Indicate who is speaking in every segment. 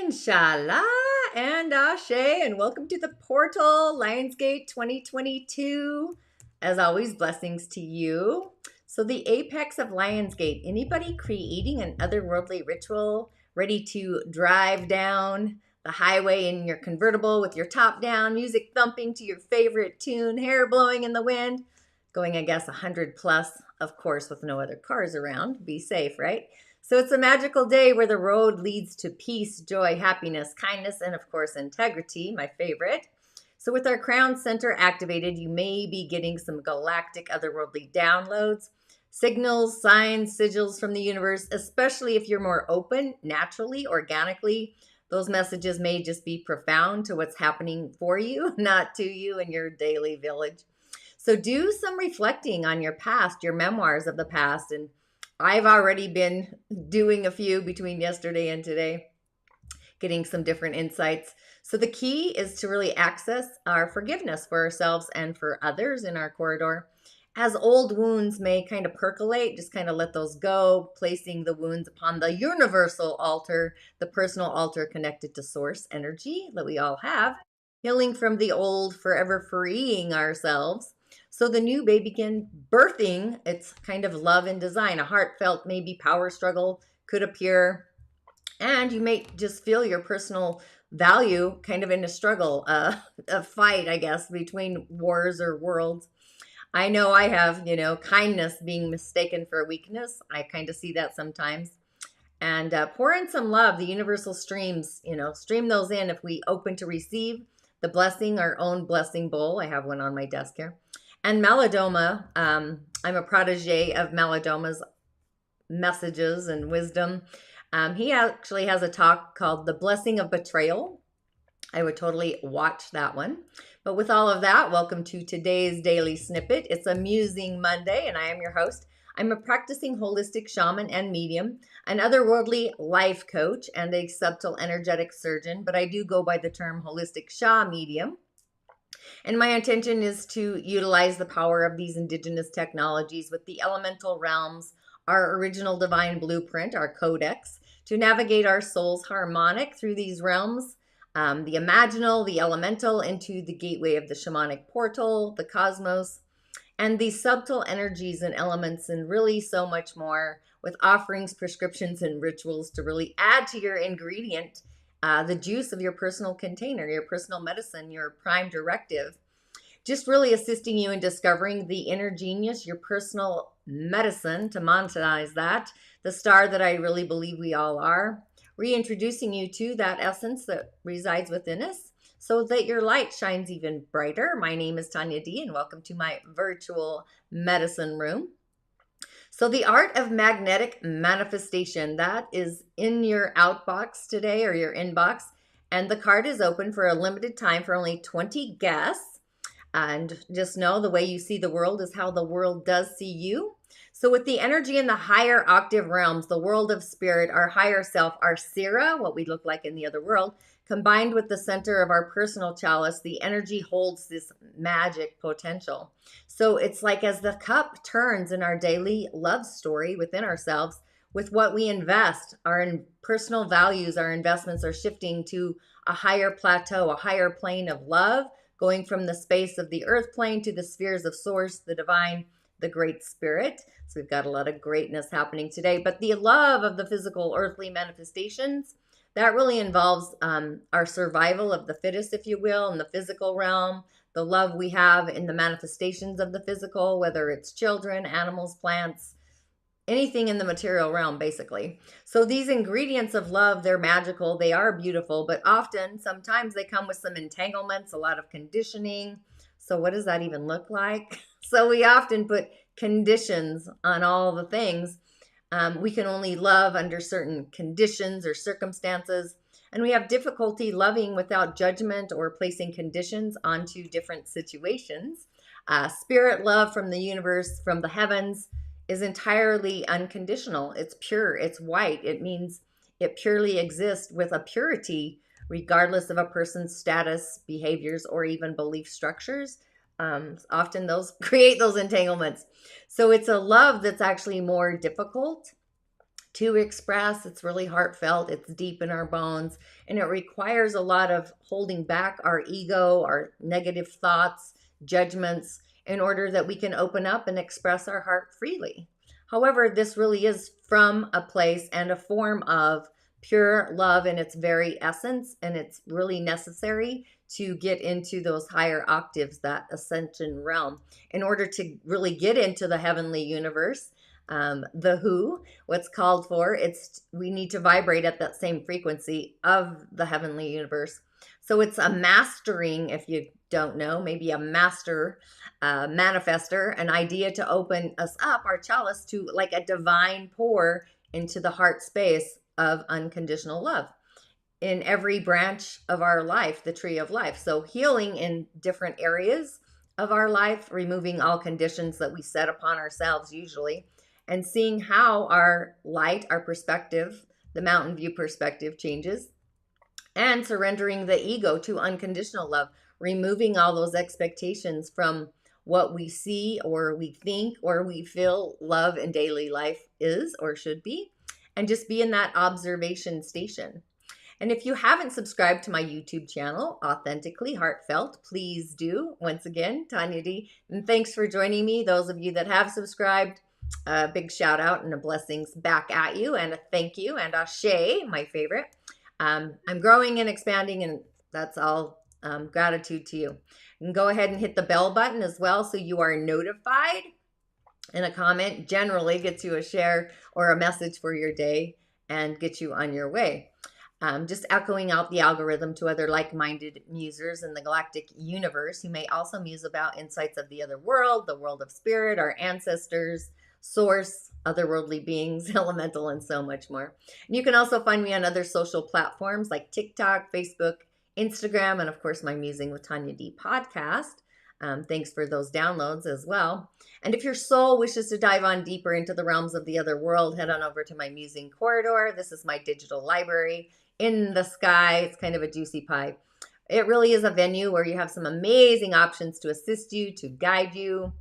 Speaker 1: Inshallah and Ashe, and welcome to the portal, Lionsgate 2022. As always, blessings to you. So the apex of Lionsgate, anybody creating an otherworldly ritual, ready to drive down the highway in your convertible with your top down, music thumping to your favorite tune, hair blowing in the wind, going, I guess, 100 plus, of course, with no other cars around. Be safe, right? So it's a magical day where the road leads to peace, joy, happiness, kindness, and of course, integrity, my favorite. So with our crown center activated, you may be getting some galactic otherworldly downloads, signals, signs, sigils from the universe, especially if you're more open, naturally, organically. Those messages may just be profound to what's happening for you, not to you in your daily village. So do some reflecting on your past, your memoirs of the past, and I've already been doing a few between yesterday and today, getting some different insights. So the key is to really access our forgiveness for ourselves and for others in our corridor. As old wounds may kind of percolate, just kind of let those go, placing the wounds upon the universal altar, the personal altar connected to source energy that we all have, healing from the old, forever freeing ourselves. So the new may begin birthing. It's kind of love and design. A heartfelt, maybe power struggle could appear. And you may just feel your personal value kind of in a struggle, a fight, I guess, between wars or worlds. I know I have, kindness being mistaken for weakness. I kind of see that sometimes. And pour in some love, the universal streams, stream those in if we open to receive the blessing, our own blessing bowl. I have one on my desk here. And Malidoma, I'm a protege of Malidoma's messages and wisdom. He actually has a talk called The Blessing of Betrayal. I would totally watch that one. But with all of that, welcome to today's daily snippet. It's a Musing Monday, and I am your host. I'm a practicing holistic shaman and medium, an otherworldly life coach, and a subtle energetic surgeon, but I do go by the term holistic Sha medium. And my intention is to utilize the power of these indigenous technologies with the elemental realms, our original divine blueprint, our codex, to navigate our soul's harmonic through these realms, the imaginal, the elemental, into the gateway of the shamanic portal, the cosmos, and these subtle energies and elements, and really so much more, with offerings, prescriptions, and rituals to really add to your ingredient, the juice of your personal container, your personal medicine, your prime directive, just really assisting you in discovering the inner genius, your personal medicine, to monetize that, the star that I really believe we all are, reintroducing you to that essence that resides within us so that your light shines even brighter. My name is Tanya D, and welcome to my virtual medicine room. So the art of magnetic manifestation, that is in your outbox today, or your inbox, and the card is open for a limited time for only 20 guests. And just know the way you see the world is how the world does see you. So with the energy in the higher octave realms, the world of spirit, our higher self, our Sira, what we look like in the other world, combined with the center of our personal chalice, the energy holds this magic potential. So it's like as the cup turns in our daily love story within ourselves, with what we invest, our personal values, our investments are shifting to a higher plateau, a higher plane of love, going from the space of the earth plane to the spheres of source, the divine, the great spirit. So we've got a lot of greatness happening today. But the love of the physical earthly manifestations, that really involves our survival of the fittest, if you will, in the physical realm, the love we have in the manifestations of the physical, whether it's children, animals, plants, anything in the material realm, basically. So these ingredients of love, they're magical, they are beautiful, but often, sometimes they come with some entanglements, a lot of conditioning. So what does that even look like? So we often put conditions on all the things. We can only love under certain conditions or circumstances, and we have difficulty loving without judgment or placing conditions onto different situations. Spirit love from the universe, from the heavens, is entirely unconditional. It's pure, it's white. It means it purely exists with a purity, regardless of a person's status, behaviors, or even belief structures. Often those create those entanglements. So it's a love that's actually more difficult to express. It's really heartfelt. It's deep in our bones. And it requires a lot of holding back our ego, our negative thoughts, judgments, in order that we can open up and express our heart freely. However, this really is from a place and a form of pure love in its very essence. And it's really necessary to get into those higher octaves, that ascension realm, in order to really get into the heavenly universe. The who, what's called for, we need to vibrate at that same frequency of the heavenly universe. So it's a mastering, if you don't know, maybe a master manifester, an idea to open us up, our chalice, to like a divine pour into the heart space of unconditional love in every branch of our life, the tree of life. So healing in different areas of our life, removing all conditions that we set upon ourselves usually, and seeing how our light, our perspective, the mountain view perspective changes, and surrendering the ego to unconditional love, removing all those expectations from what we see or we think or we feel love in daily life is or should be, and just be in that observation station. And if you haven't subscribed to my YouTube channel, Authentically Heartfelt, please do. Once again, Tanya D. And thanks for joining me. Those of you that have subscribed, a big shout out and a blessings back at you, and a thank you, and Ahhhh, my favorite. I'm growing and expanding, and that's all gratitude to you. And go ahead and hit the bell button as well so you are notified. And a comment generally gets you a share or a message for your day and gets you on your way. Just echoing out the algorithm to other like-minded musers in the galactic universe who may also muse about insights of the other world, the world of spirit, our ancestors, source, otherworldly beings, elemental, and so much more. And you can also find me on other social platforms like TikTok, Facebook, Instagram, and of course my Musing with Tanya D podcast. Thanks for those downloads as well. And if your soul wishes to dive on deeper into the realms of the other world, head on over to my Musing Corridor. This is my digital library in the sky. It's kind of a juicy pie. It really is a venue where you have some amazing options to assist you, to guide you,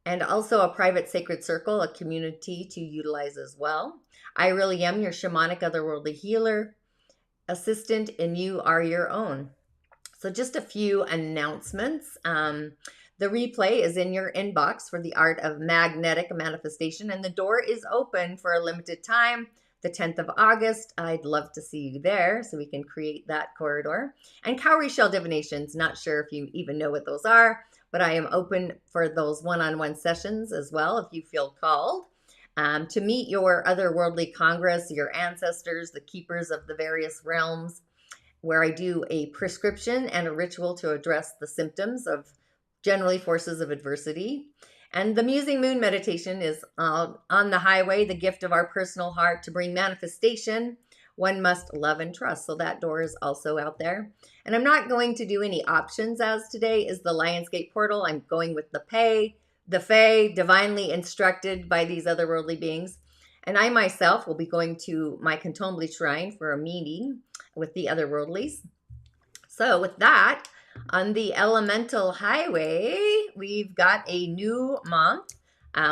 Speaker 1: and also a private sacred circle, a community to utilize as well. I really am your shamanic otherworldly healer, assistant, and you are your own. So just a few announcements. The replay is in your inbox for the art of magnetic manifestation, and the door is open for a limited time, the 10th of August. I'd love to see you there so we can create that corridor. And cowrie shell divinations, not sure if you even know what those are, but I am open for those one-on-one sessions as well if you feel called. To meet your otherworldly congress, your ancestors, the keepers of the various realms, where I do a prescription and a ritual to address the symptoms of generally forces of adversity. And the Musing Moon meditation is on the highway, the gift of our personal heart to bring manifestation. One must love and trust. So that door is also out there. And I'm not going to do any options, as today is the Lionsgate portal. I'm going with the Fae, divinely instructed by these otherworldly beings. And I myself will be going to my Cantombly shrine for a meeting with the otherworldlies. So with that, on the elemental highway, we've got a new month.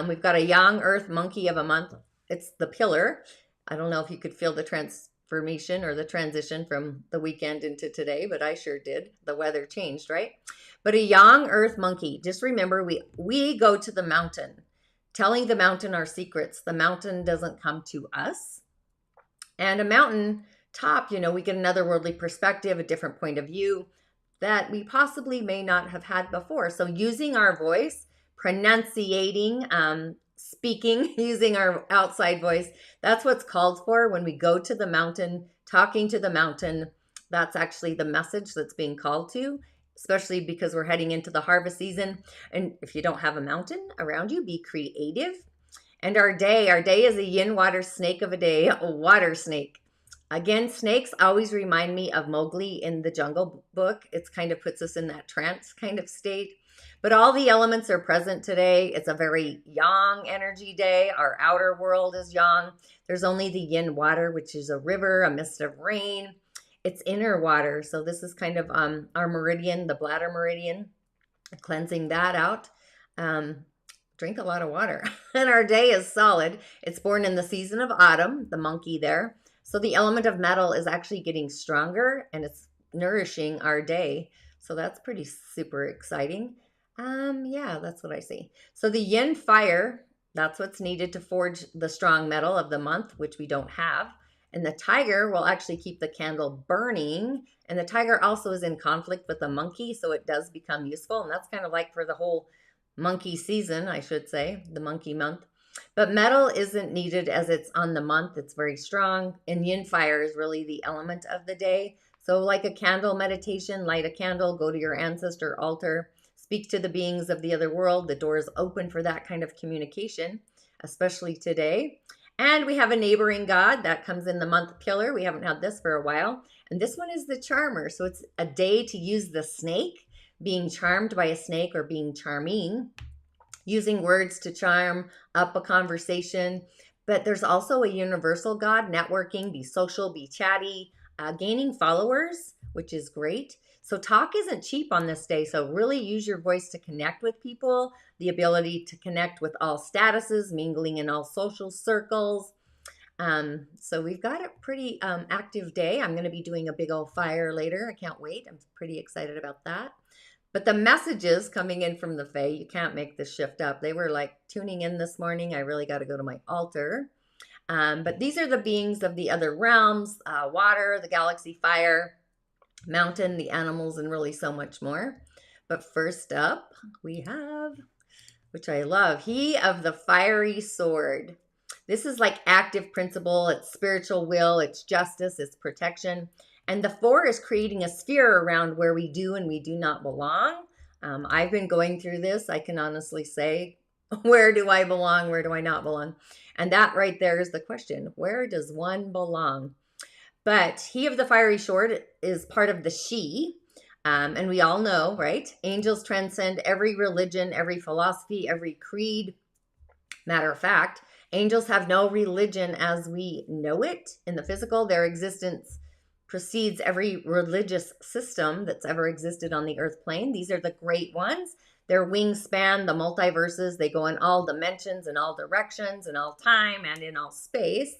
Speaker 1: We've got a young earth monkey of a month. It's the pillar. I don't know if you could feel the transformation or the transition from the weekend into today, but I sure did. The weather changed, right? But a young earth monkey. Just remember, we go to the mountain, telling the mountain our secrets. The mountain doesn't come to us. And a mountain top, we get another worldly perspective, a different point of view that we possibly may not have had before. So using our voice, pronunciating, speaking, using our outside voice, that's what's called for when we go to the mountain, talking to the mountain. That's actually the message that's being called to, especially because we're heading into the harvest season. And if you don't have a mountain around you, be creative. And our day is a Yin Water Snake of a day, a water snake. Again, snakes always remind me of Mowgli in the Jungle Book. It kind of puts us in that trance kind of state. But all the elements are present today. It's a very yang energy day. Our outer world is yang. There's only the yin water, which is a river, a mist of rain. It's inner water. So this is kind of our meridian, the bladder meridian, cleansing that out. drink a lot of water. And our day is solid. It's born in the season of autumn, the monkey there. So the element of metal is actually getting stronger and it's nourishing our day. So that's pretty super exciting. Yeah, that's what I see. So the yin fire, that's what's needed to forge the strong metal of the month, which we don't have. And the tiger will actually keep the candle burning. And the tiger also is in conflict with the monkey, so it does become useful. And that's kind of like for the whole monkey season, I should say, the monkey month. But metal isn't needed as it's on the month. It's very strong. And yin fire is really the element of the day. So like a candle meditation, light a candle, go to your ancestor altar, speak to the beings of the other world. The door is open for that kind of communication, especially today. And we have a neighboring god that comes in the month pillar. We haven't had this for a while. And this one is the charmer. So it's a day to use the snake, being charmed by a snake or being charming, using words to charm up a conversation. But there's also a universal god, networking, be social, be chatty, gaining followers, which is great. So talk isn't cheap on this day. So really use your voice to connect with people, the ability to connect with all statuses, mingling in all social circles. So we've got a pretty active day. I'm going to be doing a big old fire later. I can't wait. I'm pretty excited about that. But the messages coming in from the Fae, you can't make this shift up. They were like tuning in this morning. I really got to go to my altar. But these are the beings of the other realms, water, the galaxy, fire, mountain, the animals, and really so much more. But first up, we have, which I love, he of the fiery sword. This is like active principle, it's spiritual will, it's justice, it's protection. And the 4 is creating a sphere around where we do and we do not belong. I've been going through this. I can honestly say, where do I belong? Where do I not belong? And that right there is the question. Where does one belong? But he of the fiery sword is part of the she. And we all know, right? Angels transcend every religion, every philosophy, every creed. Matter of fact, angels have no religion as we know it in the physical. Their existence precedes every religious system that's ever existed on the earth plane. These are the great ones. Their wings span the multiverses. They go in all dimensions, in all directions, in all time, and in all space.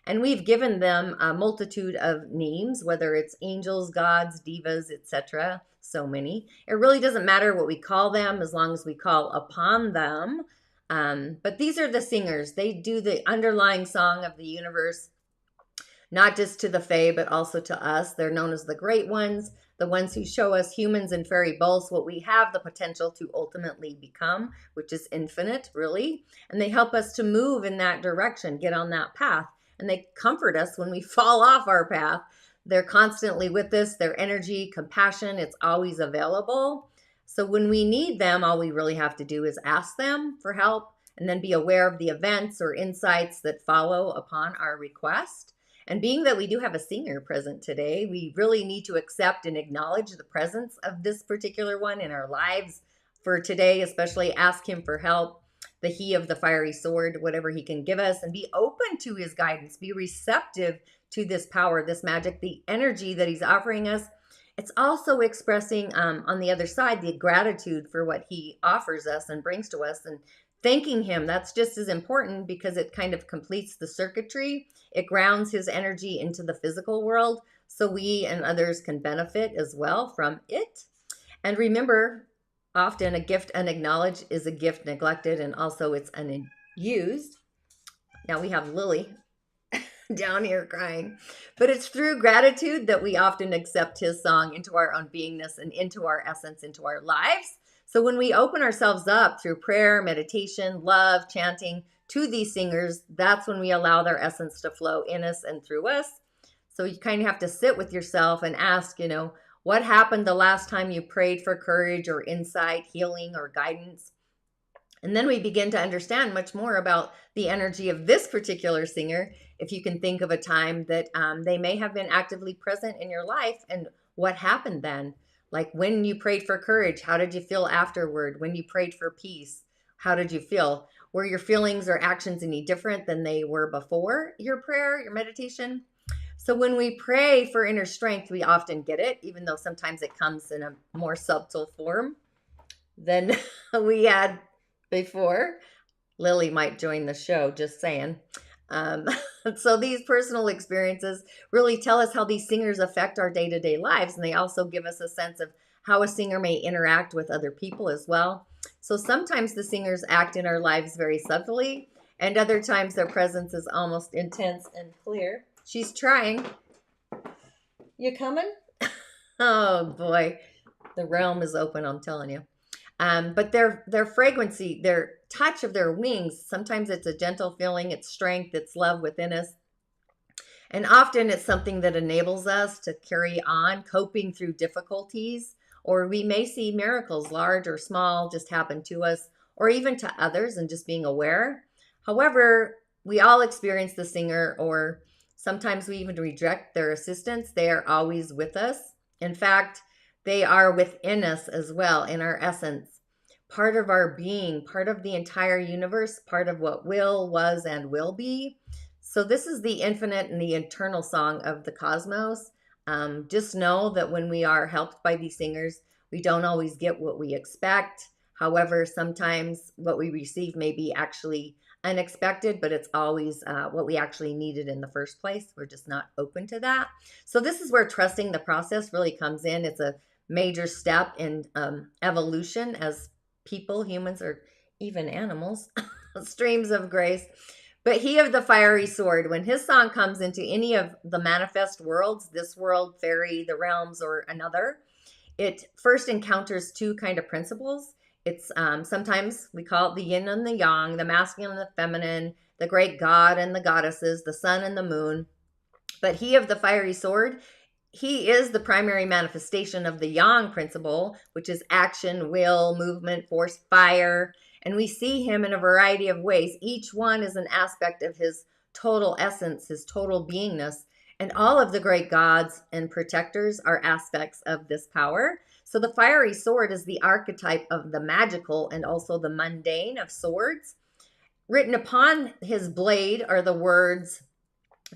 Speaker 1: And we've given them a multitude of names, whether it's angels, gods, divas, etc. So many. It really doesn't matter what we call them as long as we call upon them. But these are the singers. They do the underlying song of the universe, not just to the Fae, but also to us. They're known as the great ones, the ones who show us humans and fairy both what we have the potential to ultimately become, which is infinite, really. And they help us to move in that direction, get on that path. And they comfort us when we fall off our path. They're constantly with us. Their energy, compassion, it's always available. So when we need them, all we really have to do is ask them for help and then be aware of the events or insights that follow upon our request. And being that we do have a singer present today, we really need to accept and acknowledge the presence of this particular one in our lives for today, especially ask him for help, the he of the fiery sword, whatever he can give us, and be open to his guidance, be receptive to this power, this magic, the energy that he's offering us. It's also expressing on the other side the gratitude for what he offers us and brings to us, and thanking him. That's just as important because it kind of completes the circuitry. It grounds his energy into the physical world so we and others can benefit as well from it. And remember, often a gift unacknowledged is a gift neglected, and also it's unused. Now we have Lily down here crying. But it's through gratitude that we often accept his song into our own beingness and into our essence, into our lives. So when we open ourselves up through prayer, meditation, love, chanting to these singers, that's when we allow their essence to flow in us and through us. So you kind of have to sit with yourself and ask, what happened the last time you prayed for courage or insight, healing, or guidance? And then we begin to understand much more about the energy of this particular singer. If you can think of a time that they may have been actively present in your life and what happened then. Like when you prayed for courage, how did you feel afterward? When you prayed for peace, how did you feel? Were your feelings or actions any different than they were before your prayer, your meditation? So when we pray for inner strength, we often get it, even though sometimes it comes in a more subtle form than we had before. Lily might join the show, just saying. Um, so these personal experiences really tell us how these singers affect our day-to-day lives, and they also give us a sense of how a singer may interact with other people as well. So sometimes the singers act in our lives very subtly, and other times their presence is almost intense and clear. She's trying. You coming? Oh boy, the realm is open, I'm telling you. But their fragrancy, their touch of their wings, sometimes it's a gentle feeling, it's strength, it's love within us. And often it's something that enables us to carry on, coping through difficulties, or we may see miracles, large or small, just happen to us, or even to others, and just being aware. However, we all experience the singer, or sometimes we even reject their assistance. They are always with us. In fact, they are within us as well, in our essence, part of our being, part of the entire universe, part of what will, was, and will be. So this is the infinite and the eternal song of the cosmos. Just know that when we are helped by these singers, we don't always get what we expect. However, sometimes what we receive may be actually unexpected, but it's always what we actually needed in the first place. We're just not open to that. So this is where trusting the process really comes in. It's a major step in evolution as people, humans, or even animals, streams of grace. But he of the fiery sword, when his song comes into any of the manifest worlds, this world, fairy, the realms, or another, it first encounters two kind of principles. It's sometimes we call it the yin and the yang, the masculine and the feminine, the great god and the goddesses, the sun and the moon. But he of the fiery sword, he is the primary manifestation of the yang principle, which is action, will, movement, force, fire. And we see him in a variety of ways. Each one is an aspect of his total essence, his total beingness. And all of the great gods and protectors are aspects of this power. So the fiery sword is the archetype of the magical and also the mundane of swords. Written upon his blade are the words,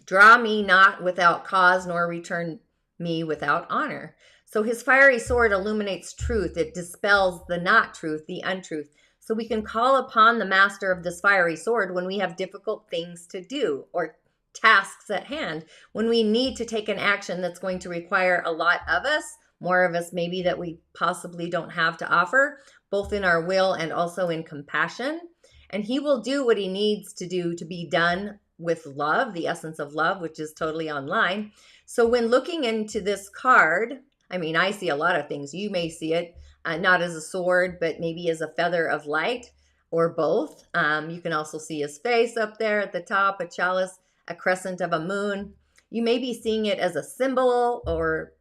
Speaker 1: "Draw me not without cause, nor return me without honor." So his fiery sword illuminates truth. It dispels the not truth, the untruth. So we can call upon the master of this fiery sword when we have difficult things to do or tasks at hand, when we need to take an action that's going to require a lot of us, more of us maybe that we possibly don't have to offer, both in our will and also in compassion. And he will do what he needs to do to be done with love, the essence of love, which is totally online. So when looking into this card, I mean, I see a lot of things. You may see it not as a sword, but maybe as a feather of light or both. You can also see his face up there at the top, a chalice, a crescent of a moon. You may be seeing it as a symbol or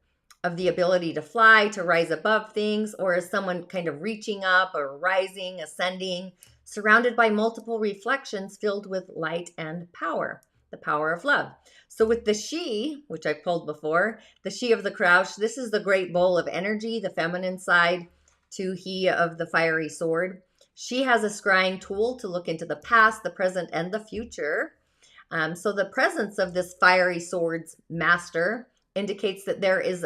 Speaker 1: of the ability to fly, to rise above things, or as someone kind of reaching up or rising, ascending, surrounded by multiple reflections filled with light and power, the power of love. So with the she, which I pulled before, the she of the crouch, this is the great bowl of energy, the feminine side to he of the fiery sword. She has a scrying tool to look into the past, the present, and the future. So the presence of this fiery sword's master indicates that there is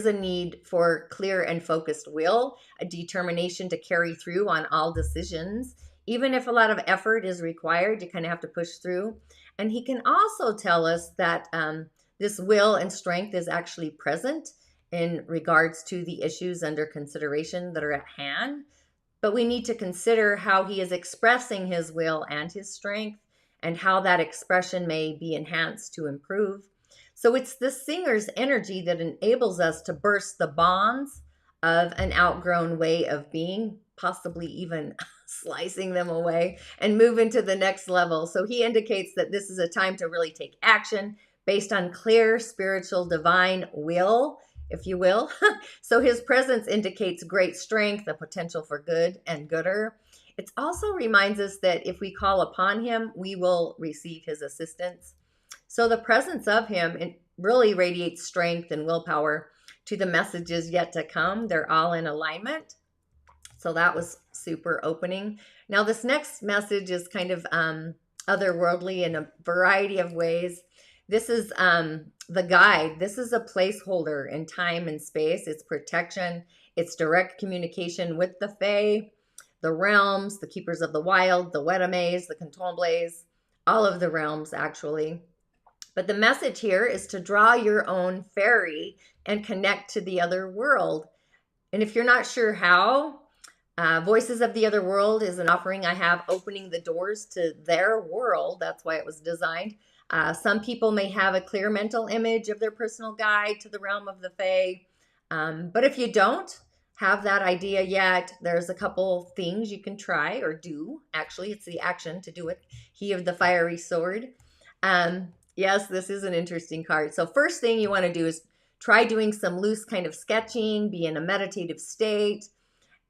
Speaker 1: a need for clear and focused will, a determination to carry through on all decisions. Even if a lot of effort is required, you kind of have to push through. And he can also tell us that this will and strength is actually present in regards to the issues under consideration that are at hand. But we need to consider how he is expressing his will and his strength, and how that expression may be enhanced to improve. So it's the singer's energy that enables us to burst the bonds of an outgrown way of being, possibly even slicing them away, and move into the next level. So he indicates that this is a time to really take action based on clear spiritual divine will, if you will. So his presence indicates great strength, the potential for good and gooder. It also reminds us that if we call upon him, we will receive his assistance. So the presence of him, it really radiates strength and willpower to the messages yet to come. They're all in alignment. So that was super opening. Now this next message is kind of otherworldly in a variety of ways. This is the guide. This is a placeholder in time and space. It's protection. It's direct communication with the Fae, the realms, the keepers of the wild, the Wetames, the Contemplables, all of the realms actually. But the message here is to draw your own fairy and connect to the other world. And if you're not sure how, Voices of the Other World is an offering I have opening the doors to their world. That's why it was designed. Some people may have a clear mental image of their personal guide to the realm of the Fae. But if you don't have that idea yet, there's a couple things you can try or do. Actually, it's the action to do it. He of the Fiery Sword. Yes, this is an interesting card. So first thing you want to do is try doing some loose kind of sketching, be in a meditative state,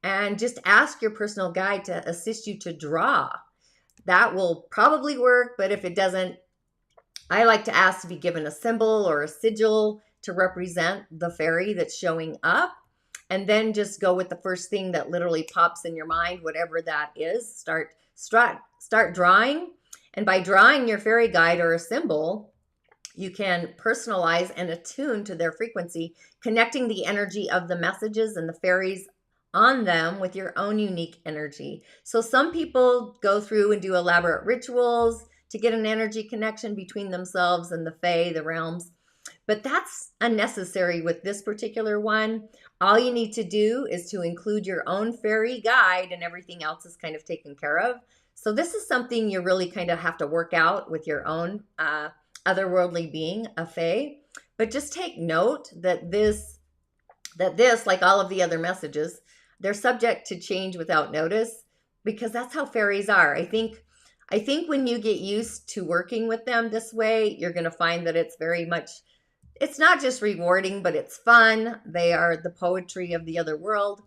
Speaker 1: and just ask your personal guide to assist you to draw. That will probably work, but if it doesn't, I like to ask to be given a symbol or a sigil to represent the fairy that's showing up, and then just go with the first thing that literally pops in your mind, whatever that is. Start drawing, and by drawing your fairy guide or a symbol, you can personalize and attune to their frequency, connecting the energy of the messages and the fairies on them with your own unique energy. So some people go through and do elaborate rituals to get an energy connection between themselves and the Fae, the realms. But that's unnecessary with this particular one. All you need to do is to include your own fairy guide, and everything else is kind of taken care of. So this is something you really kind of have to work out with your own otherworldly being, a Fae. But just take note that this, like all of the other messages, they're subject to change without notice, because that's how fairies are. I think when you get used to working with them this way, you're going to find that it's very much, it's not just rewarding, but it's fun. They are the poetry of the other world.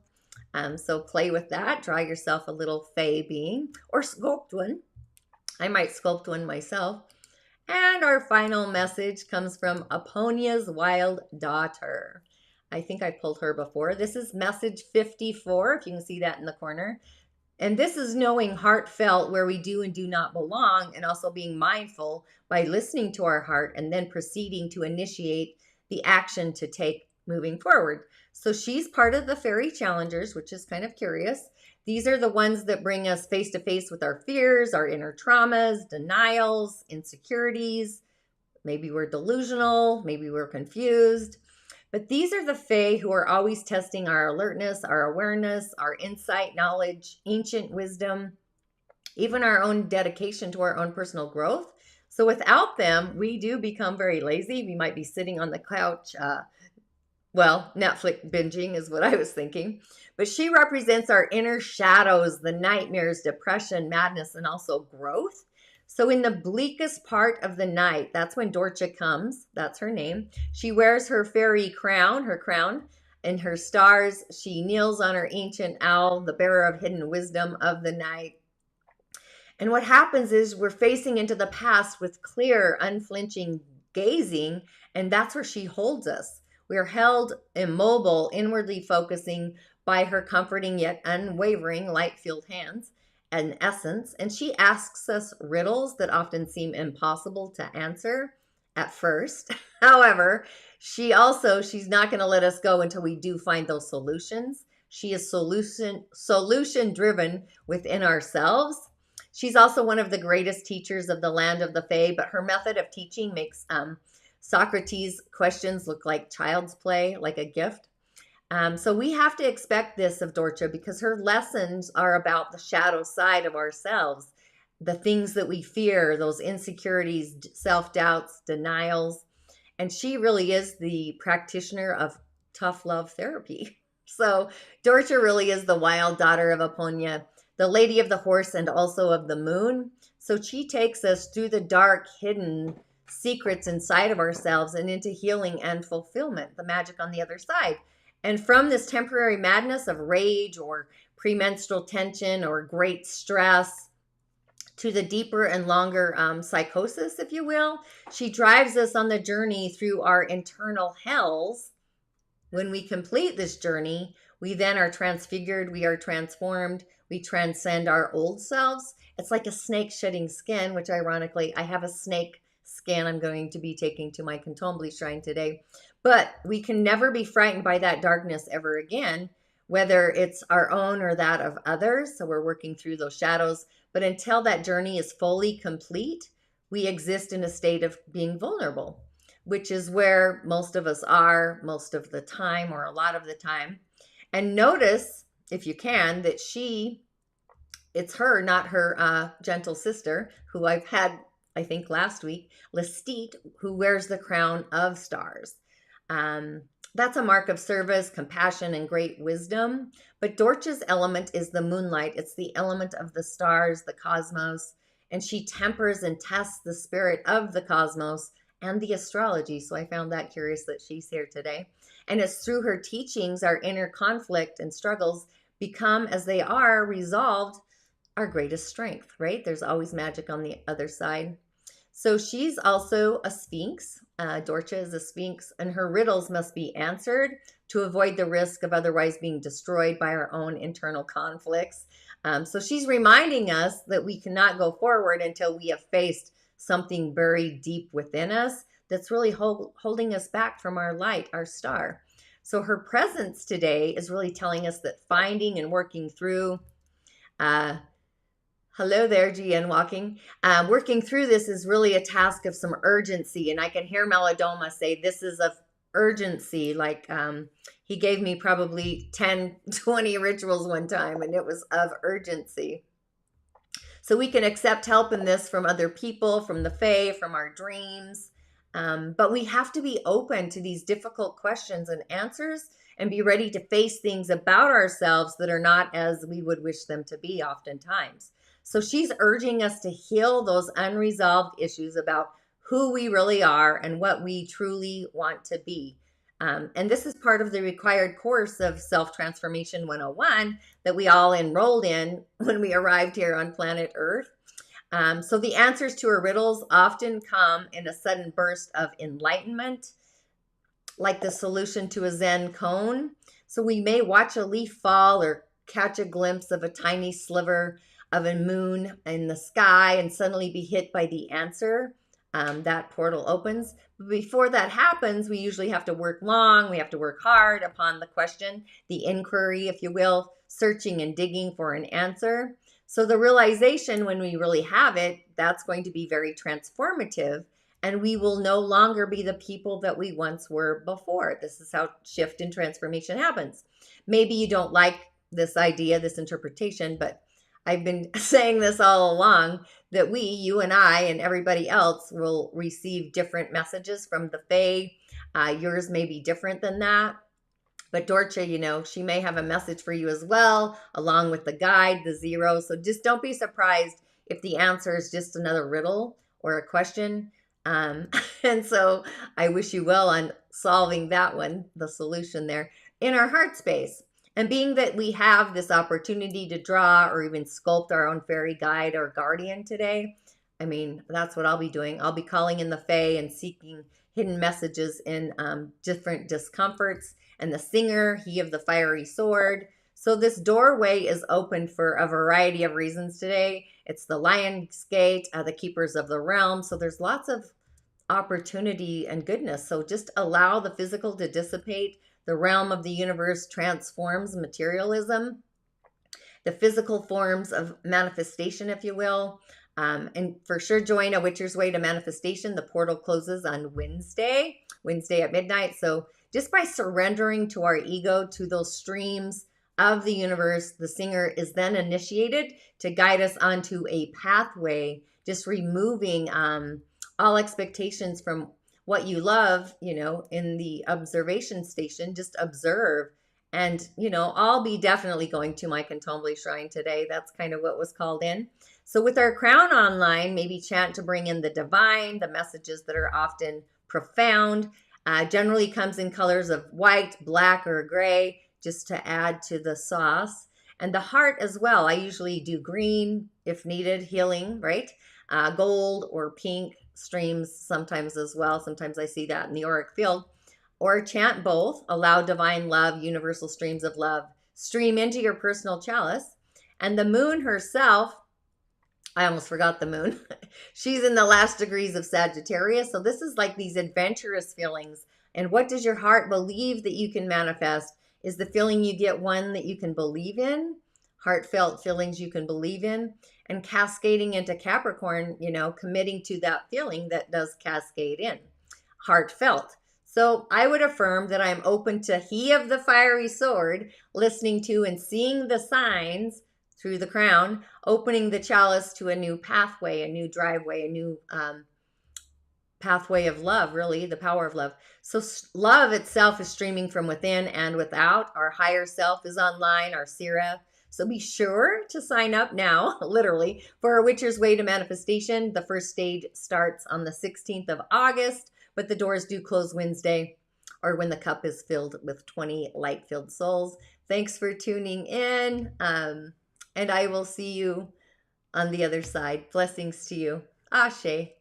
Speaker 1: So play with that. Draw yourself a little Fae being, or sculpt one. I might sculpt one myself. And our final message comes from Aponia's Wild Daughter. I think I pulled her before. This is message 54, if you can see that in the corner. And this is knowing heartfelt where we do and do not belong, and also being mindful by listening to our heart and then proceeding to initiate the action to take moving forward. So she's part of the Fairy Challengers, which is kind of curious. These are the ones that bring us face to face with our fears, our inner traumas, denials, insecurities. Maybe we're delusional, maybe we're confused. But these are the Fae who are always testing our alertness, our awareness, our insight, knowledge, ancient wisdom, even our own dedication to our own personal growth. So without them, we do become very lazy. We might be sitting on the couch, Netflix binging is what I was thinking. But she represents our inner shadows, the nightmares, depression, madness, and also growth. So in the bleakest part of the night, that's when Dorcha comes. That's her name. She wears her fairy crown, and her stars. She kneels on her ancient owl, the bearer of hidden wisdom of the night. And what happens is we're facing into the past with clear, unflinching gazing, and that's where she holds us. We are held immobile, inwardly focusing by her comforting yet unwavering light-filled hands. An essence, and she asks us riddles that often seem impossible to answer at first. However, she's not going to let us go until we do find those solutions. She is solution driven within ourselves. She's also one of the greatest teachers of the land of the Fae, but her method of teaching makes Socrates' questions look like child's play, like a gift. So we have to expect this of Dorcha, because her lessons are about the shadow side of ourselves, the things that we fear, those insecurities, self-doubts, denials. And she really is the practitioner of tough love therapy. So Dorcha really is the wild daughter of Aponia, the lady of the horse and also of the moon. So she takes us through the dark, hidden secrets inside of ourselves and into healing and fulfillment, the magic on the other side. And from this temporary madness of rage or premenstrual tension or great stress to the deeper and longer psychosis, if you will, she drives us on the journey through our internal hells. When we complete this journey, we then are transfigured, we are transformed, we transcend our old selves. It's like a snake shedding skin, which ironically, I have a snake skin I'm going to be taking to my Contombly shrine today. But we can never be frightened by that darkness ever again, whether it's our own or that of others. So we're working through those shadows. But until that journey is fully complete, we exist in a state of being vulnerable, which is where most of us are most of the time, or a lot of the time. And notice, if you can, that it's her, not her gentle sister, who I've had, I think, last week, Lestate, who wears the crown of stars. That's a mark of service, compassion, and great wisdom. But Dorcha's element is the moonlight. It's the element of the stars, the cosmos, and she tempers and tests the spirit of the cosmos and the astrology. So I found that curious that she's here today. And it's through her teachings, our inner conflict and struggles become, as they are, resolved, our greatest strength, right? There's always magic on the other side. So she's also a sphinx. Dorcha is a sphinx, and her riddles must be answered to avoid the risk of otherwise being destroyed by our own internal conflicts. So she's reminding us that we cannot go forward until we have faced something buried deep within us that's really holding us back from our light, our star. So her presence today is really telling us that finding and working through hello there, GN Walking. Working through this is really a task of some urgency. And I can hear Melodoma say this is of urgency. Like he gave me probably 10, 20 rituals one time, and it was of urgency. So we can accept help in this from other people, from the Fae, from our dreams. But we have to be open to these difficult questions and answers, and be ready to face things about ourselves that are not as we would wish them to be oftentimes. So she's urging us to heal those unresolved issues about who we really are and what we truly want to be. And this is part of the required course of Self-Transformation 101 that we all enrolled in when we arrived here on planet Earth. So the answers to her riddles often come in a sudden burst of enlightenment, like the solution to a Zen koan. So we may watch a leaf fall or catch a glimpse of a tiny sliver of a moon in the sky and suddenly be hit by the answer. That portal opens. But before that happens, we usually have to work long. We have to work hard upon the question, the inquiry, if you will, searching and digging for an answer. So the realization, when we really have it, that's going to be very transformative. And we will no longer be the people that we once were before. This is how shift and transformation happens. Maybe you don't like this idea, this interpretation, but I've been saying this all along, that we, you and I, and everybody else will receive different messages from the Fae. Yours may be different than that. But Dorcha, she may have a message for you as well, along with the guide, the zero. So just don't be surprised if the answer is just another riddle or a question. And so I wish you well on solving that one, the solution there, in our heart space. And being that we have this opportunity to draw or even sculpt our own fairy guide or guardian today, I mean, that's what I'll be doing. I'll be calling in the Fae and seeking hidden messages in different discomforts. And the singer, he of the fiery sword. So this doorway is open for a variety of reasons today. It's the Lion's Gate, the keepers of the realm. So there's lots of opportunity and goodness. So just allow the physical to dissipate. The realm of the universe transforms materialism, the physical forms of manifestation, if you will. And for sure, join A Witcher's Way to Manifestation. The portal closes on Wednesday at midnight. So just by surrendering to our ego, to those streams of the universe, the singer is then initiated to guide us onto a pathway, just removing all expectations from what you love, in the observation station. Just observe. And, I'll be definitely going to my Cantombly shrine today. That's kind of what was called in. So with our crown online, maybe chant to bring in the divine, the messages that are often profound. Generally comes in colors of white, black, or gray, just to add to the sauce. And the heart as well. I usually do green if needed, healing, right? Gold or pink streams sometimes as well. Sometimes I see that in the auric field. Or chant both. Allow divine love, universal streams of love, stream into your personal chalice. And the moon herself, I almost forgot the moon. She's in the last degrees of Sagittarius. So this is like these adventurous feelings. And what does your heart believe that you can manifest? Is the feeling you get one that you can believe in? Heartfelt feelings you can believe in, and cascading into Capricorn, you know, committing to that feeling that does cascade in. Heartfelt. So I would affirm that I'm open to he of the fiery sword, listening to and seeing the signs through the crown, opening the chalice to a new pathway, a new driveway, a new pathway of love, really, the power of love. So love itself is streaming from within and without. Our higher self is online, our Sira. So be sure to sign up now, literally, for our Witcher's Way to Manifestation. The first stage starts on the 16th of August, but the doors do close Wednesday, or when the cup is filled with 20 light-filled souls. Thanks for tuning in, and I will see you on the other side. Blessings to you. Ashe.